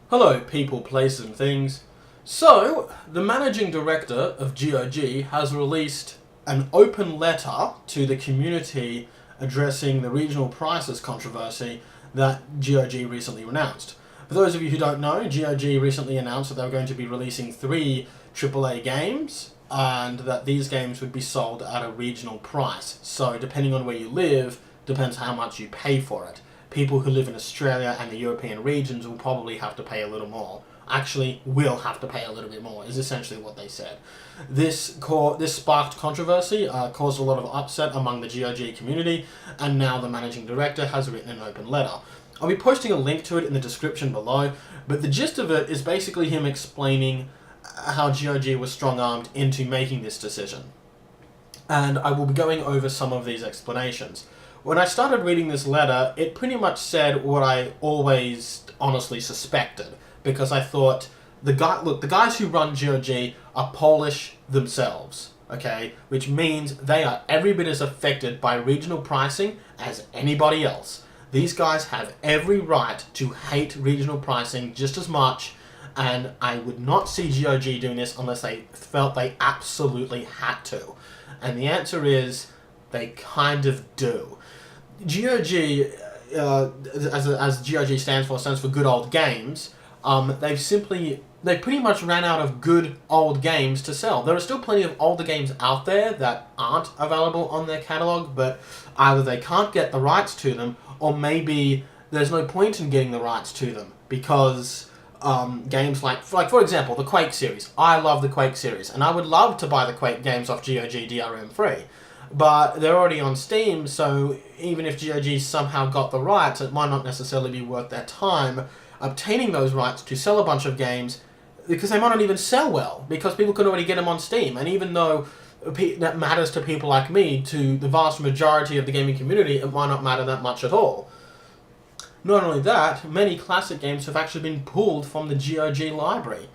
Hello, people, places, and things. So, the managing director of GOG has released an open letter to the community addressing the regional prices controversy that GOG recently announced. For those of you who don't know, GOG recently announced that they were going to be releasing 3 AAA games, and that these games would be sold at a regional price. So, depending on where you live, depends how much you pay for it. People who live in Australia and the European regions will probably have to pay a little more. Actually, will have to pay a little bit more, is essentially what they said. This sparked controversy, caused a lot of upset among the GOG community, and now the managing director has written an open letter. I'll be posting a link to it in the description below, but the gist of it is basically him explaining how GOG was strong-armed into making this decision. And I will be going over some of these explanations. When I started reading this letter, it pretty much said what I always honestly suspected, because I thought, the guys who run GOG are Polish themselves, okay? Which means they are every bit as affected by regional pricing as anybody else. These guys have every right to hate regional pricing just as much, and I would not see GOG doing this unless they felt they absolutely had to. And the answer is, they kind of do. GOG, as GOG stands for Good Old Games, they pretty much ran out of good old games to sell. There are still plenty of older games out there that aren't available on their catalogue, but either they can't get the rights to them, or maybe there's no point in getting the rights to them, because games like for example, the Quake series. I love the Quake series, and I would love to buy the Quake games off GOG DRM free. But they're already on Steam, so even if GOG somehow got the rights, it might not necessarily be worth their time obtaining those rights to sell a bunch of games, because they might not even sell well, because people can already get them on Steam. And even though that matters to people like me, to the vast majority of the gaming community, it might not matter that much at all. Not only that, many classic games have actually been pulled from the GOG library.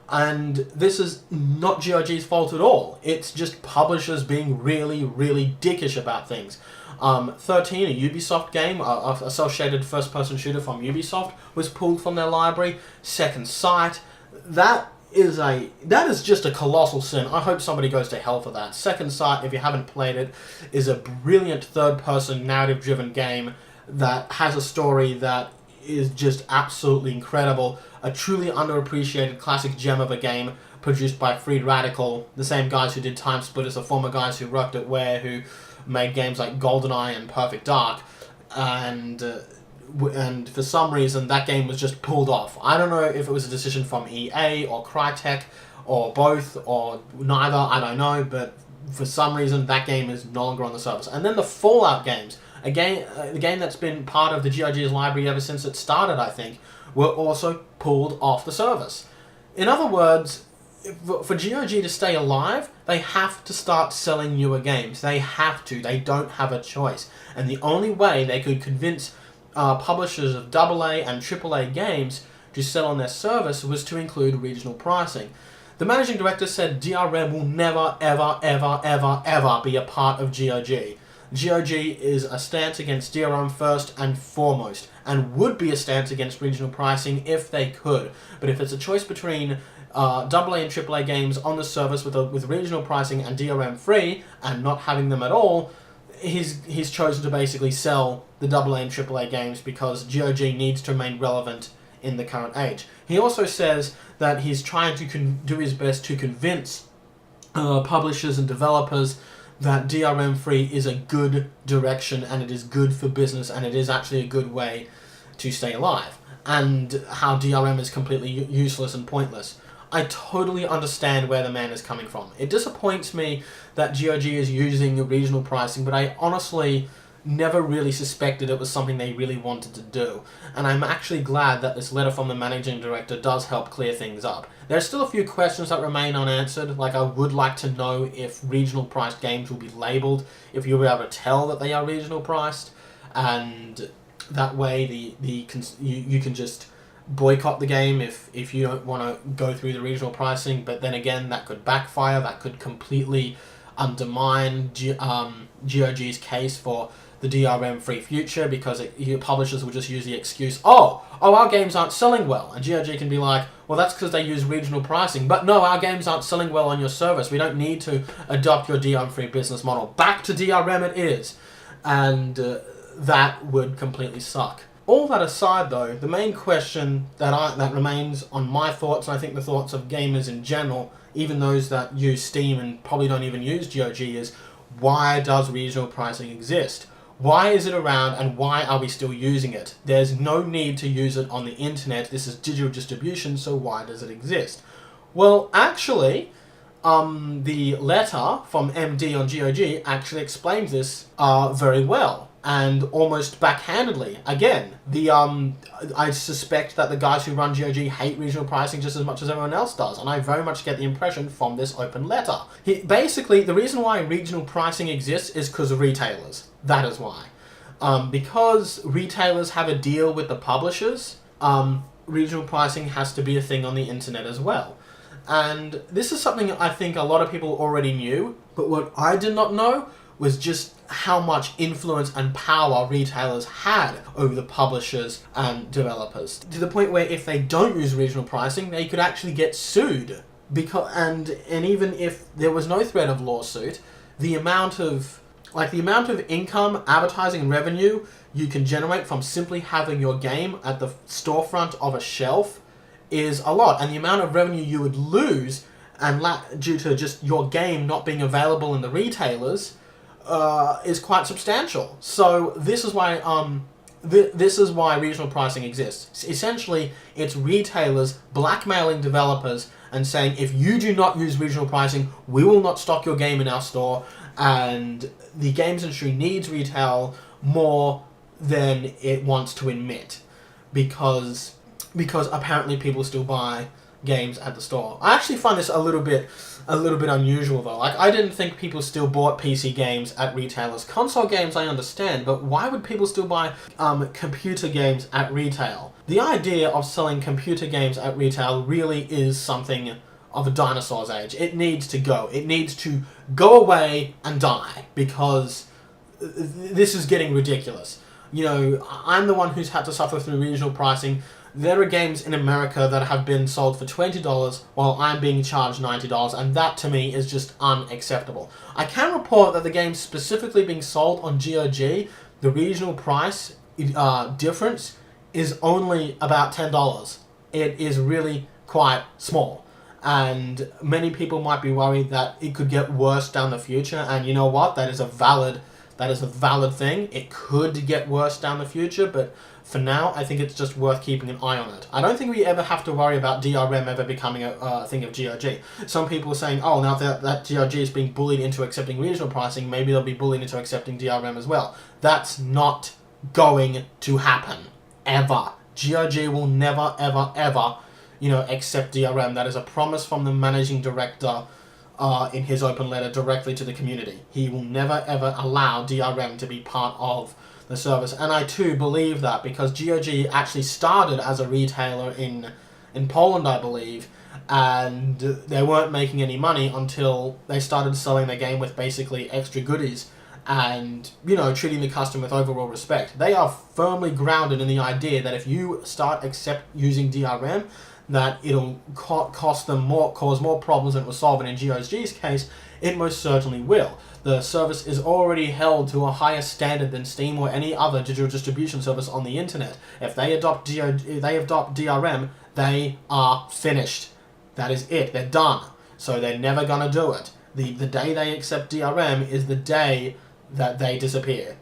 And this is not GOG's fault at all. It's just publishers being really, really dickish about things. 13, a Ubisoft game, a cel-shaded first-person shooter from Ubisoft, was pulled from their library. Second Sight, that is just a colossal sin. I hope somebody goes to hell for that. Second Sight, if you haven't played it, is a brilliant third-person narrative-driven game that has a story that is just absolutely incredible. A truly underappreciated classic gem of a game produced by Freed Radical, the same guys who did Time Splitters, the former guys who worked at Rare, who made games like GoldenEye and Perfect Dark, and for some reason that game was just pulled off. I don't know if it was a decision from EA or Crytek or both or neither, I don't know, but for some reason that game is no longer on the service. And then the Fallout games, the game that's been part of the GOG's library ever since it started, I think, were also pulled off the service. In other words, for GOG to stay alive, they have to start selling newer games. They have to. They don't have a choice. And the only way they could convince publishers of AA and AAA games to sell on their service was to include regional pricing. The managing director said DRM will never, ever, ever, ever, ever be a part of GOG. GOG is a stance against DRM first and foremost, and would be a stance against regional pricing if they could. But if it's a choice between AA and AAA games on the service with regional pricing and DRM free, and not having them at all, he's chosen to basically sell the AA and AAA games because GOG needs to remain relevant in the current age. He also says that he's trying to do his best to convince publishers and developers that DRM free is a good direction, and it is good for business, and it is actually a good way to stay alive, and how DRM is completely useless and pointless. I totally understand where the man is coming from. It disappoints me that GOG is using regional pricing, but I honestly never really suspected it was something they really wanted to do. And I'm actually glad that this letter from the managing director does help clear things up. There's still a few questions that remain unanswered, like I would like to know if regional priced games will be labelled, if you'll be able to tell that they are regional priced, and that way you can just boycott the game if you don't want to go through the regional pricing. But then again, that could backfire, that could completely undermine GOG's case for the DRM-free future, because publishers will just use the excuse, oh, our games aren't selling well. And GOG can be like, well, that's because they use regional pricing. But no, our games aren't selling well on your service. We don't need to adopt your DRM-free business model. Back to DRM it is. And that would completely suck. All that aside, though, the main question that remains on my thoughts, and I think the thoughts of gamers in general, even those that use Steam and probably don't even use GOG, is why does regional pricing exist? Why is it around, and why are we still using it? There's no need to use it on the internet. This is digital distribution, so why does it exist? Well, actually, the letter from MD on GOG actually explains this very well, and almost backhandedly. Again, I suspect that the guys who run GOG hate regional pricing just as much as everyone else does, and I very much get the impression from this open letter. Basically, the reason why regional pricing exists is because of retailers. That is why. Because retailers have a deal with the publishers, regional pricing has to be a thing on the internet as well. And this is something I think a lot of people already knew, but what I did not know was just how much influence and power retailers had over the publishers and developers. To the point where if they don't use regional pricing, they could actually get sued. And even if there was no threat of lawsuit, the amount of income, advertising, and revenue you can generate from simply having your game at the storefront of a shelf is a lot. And the amount of revenue you would lose due to just your game not being available in the retailers is quite substantial. So this is why regional pricing exists. Essentially, it's retailers blackmailing developers and saying, if you do not use regional pricing, we will not stock your game in our store. And the games industry needs retail more than it wants to admit, because apparently people still buy games at the store. I actually find this a little bit unusual though. Like, I didn't think people still bought PC games at retailers. Console games I understand, but why would people still buy computer games at retail? The idea of selling computer games at retail really is something of a dinosaur's age. It needs to go. It needs to go away and die, because this is getting ridiculous. You know, I'm the one who's had to suffer through regional pricing. There are games in America that have been sold for $20 while I'm being charged $90, and that to me is just unacceptable. I can report that the games specifically being sold on GOG, the regional price difference is only about $10. It is really quite small, and many people might be worried that it could get worse down the future, and you know what? That is a valid thing. It could get worse down the future, but for now, I think it's just worth keeping an eye on it. I don't think we ever have to worry about DRM ever becoming a thing of GOG. Some people are saying, oh, now that GOG is being bullied into accepting regional pricing, maybe they'll be bullied into accepting DRM as well. That's not going to happen. Ever. GOG will never, ever, ever, accept DRM. That is a promise from the managing director in his open letter directly to the community. He will never, ever allow DRM to be part of the service, and I too believe that, because GOG actually started as a retailer in Poland, I believe, and they weren't making any money until they started selling their game with basically extra goodies and, treating the customer with overall respect. They are firmly grounded in the idea that if you start using DRM, that it'll cause more problems than it will solve, and in GOG's case, it most certainly will. The service is already held to a higher standard than Steam or any other digital distribution service on the internet. If they adopt DRM, they are finished. That is it. They're done. So they're never gonna do it. The day they accept DRM is the day that they disappear,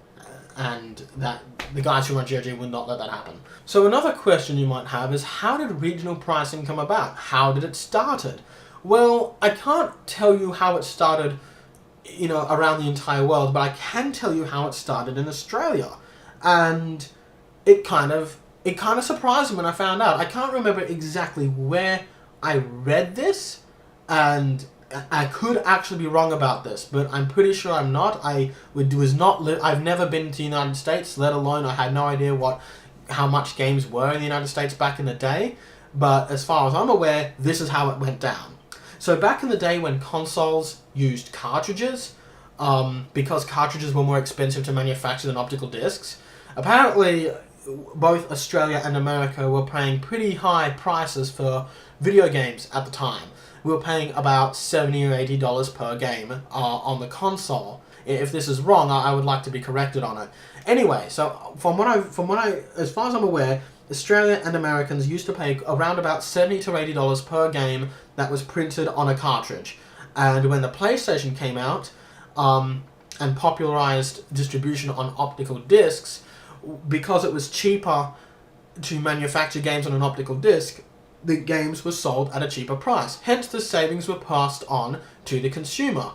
and that the guys who run GOG will not let that happen. So another question you might have is, how did regional pricing come about? How did it started? Well, I can't tell you how it started, around the entire world, but I can tell you how it started in Australia. And it kind of surprised me when I found out. I can't remember exactly where I read this, and I could actually be wrong about this, but I'm pretty sure I'm not. I've never been to the United States, let alone I had no idea how much games were in the United States back in the day. But as far as I'm aware, this is how it went down. So back in the day when consoles used cartridges, because cartridges were more expensive to manufacture than optical discs. Apparently, both Australia and America were paying pretty high prices for video games at the time. We were paying about $70 or $80 per game on the console. If this is wrong, I would like to be corrected on it. Anyway, so as far as I'm aware, Australia and Americans used to pay around about $70 to $80 per game that was printed on a cartridge. And when the PlayStation came out and popularized distribution on optical discs, because it was cheaper to manufacture games on an optical disc, the games were sold at a cheaper price. Hence, the savings were passed on to the consumer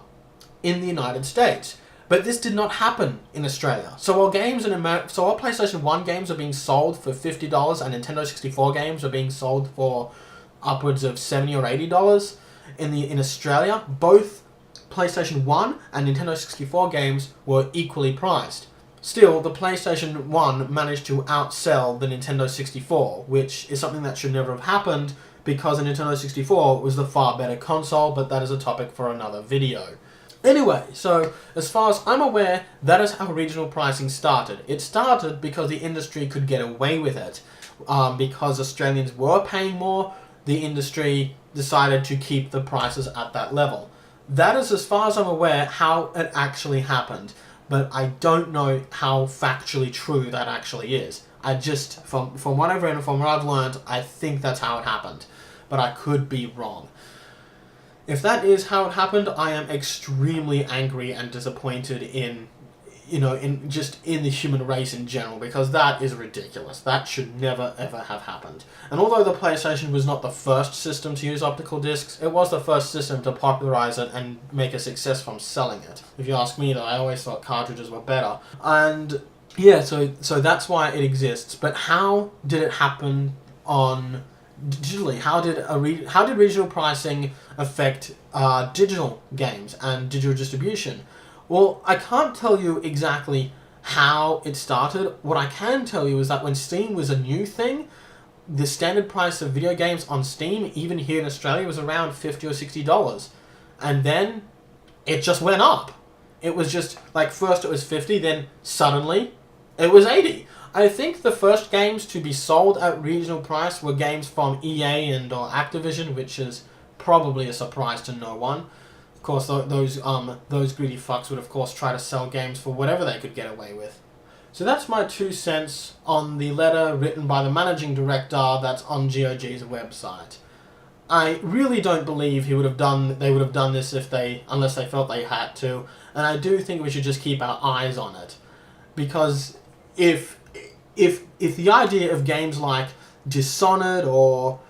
in the United States. But this did not happen in Australia. So while while PlayStation 1 games are being sold for $50 and Nintendo 64 games are being sold for upwards of $70 or $80 in Australia, both PlayStation 1 and Nintendo 64 games were equally priced. Still, the PlayStation 1 managed to outsell the Nintendo 64, which is something that should never have happened because the Nintendo 64 was the far better console, but that is a topic for another video. Anyway, so as far as I'm aware, that is how regional pricing started. It started because the industry could get away with it. Because Australians were paying more, the industry decided to keep the prices at that level. That is, as far as I'm aware, how it actually happened. But I don't know how factually true that actually is. I just, from what I've read and from what I've learned, I think that's how it happened. But I could be wrong. If that is how it happened, I am extremely angry and disappointed in the human race in general, because that is ridiculous. That should never ever have happened. And although the PlayStation was not the first system to use optical discs, it was the first system to popularize it and make a success from selling it. If you ask me, though, I always thought cartridges were better. And yeah, so that's why it exists. But how did it happen digitally? How did regional pricing affect digital games and digital distribution? Well, I can't tell you exactly how it started. What I can tell you is that when Steam was a new thing, the standard price of video games on Steam, even here in Australia, was around $50 or $60. And then it just went up. It was just, like, first it was 50, then suddenly it was 80. I think the first games to be sold at regional price were games from EA or Activision, which is probably a surprise to no one. Of course, those greedy fucks would, of course, try to sell games for whatever they could get away with. So that's my 2 cents on the letter written by the managing director that's on GOG's website. I really don't believe they would have done this unless they felt they had to, and I do think we should just keep our eyes on it, because if the idea of games like Dishonored or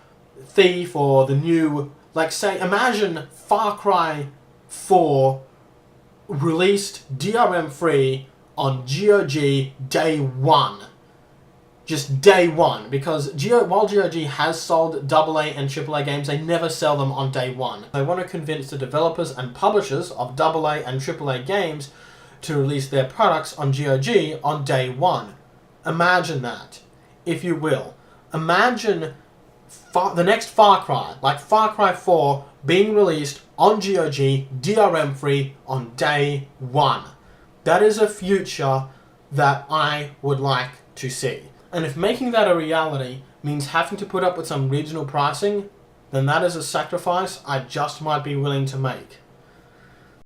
Thief or the new, like, say, imagine Far Cry 4 released DRM-free on GOG day 1. Just day 1. Because while GOG has sold AA and AAA games, they never sell them on day 1. They want to convince the developers and publishers of AA and AAA games to release their products on GOG on day 1. Imagine that, if you will. Imagine the next Far Cry, like Far Cry 4, being released on GOG, DRM-free, on day 1. That is a future that I would like to see. And if making that a reality means having to put up with some regional pricing, then that is a sacrifice I just might be willing to make.